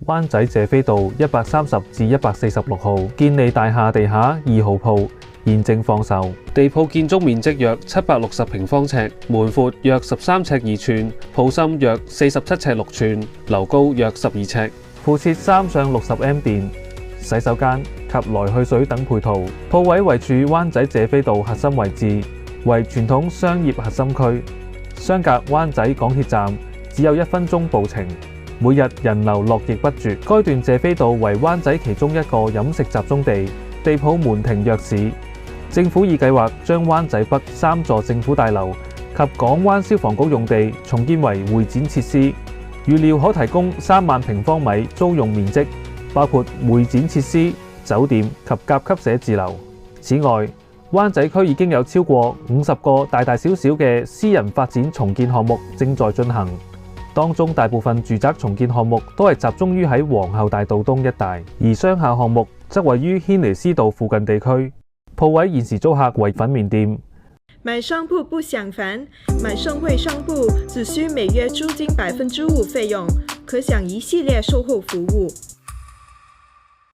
灣仔謝斐道130至146號建利大廈地下2號鋪現正放售。地鋪建築面積約760平方尺，門闊約13尺2寸，鋪深約47尺6寸，樓高約12尺。附設3上60M 電、洗手間及來去水等配套。鋪位位處灣仔謝斐道核心位置，為傳統商業核心區，相隔灣仔港鐵站只有1分鐘步程。每日人流絡繹不絕。該段謝斐道為灣仔其中一個飲食集中地，地鋪門庭若市。政府已計劃將灣仔北3座政府大樓及港灣消防局用地重建為會展設施，預料可提供3萬平方米租用面積，包括會展設施、酒店及甲級寫字樓。此外，灣仔區已經有超過50個大大小小嘅私人發展重建項目正在進行。當中大部分住宅重建項目都係集中於喺皇后大道東一帶，而商廈項目則位於軒尼詩道附近地區。鋪位現時租客為粉麵店。買商鋪不享煩，買盛惠商鋪只需每月租金5%費用，可享一系列售後服務。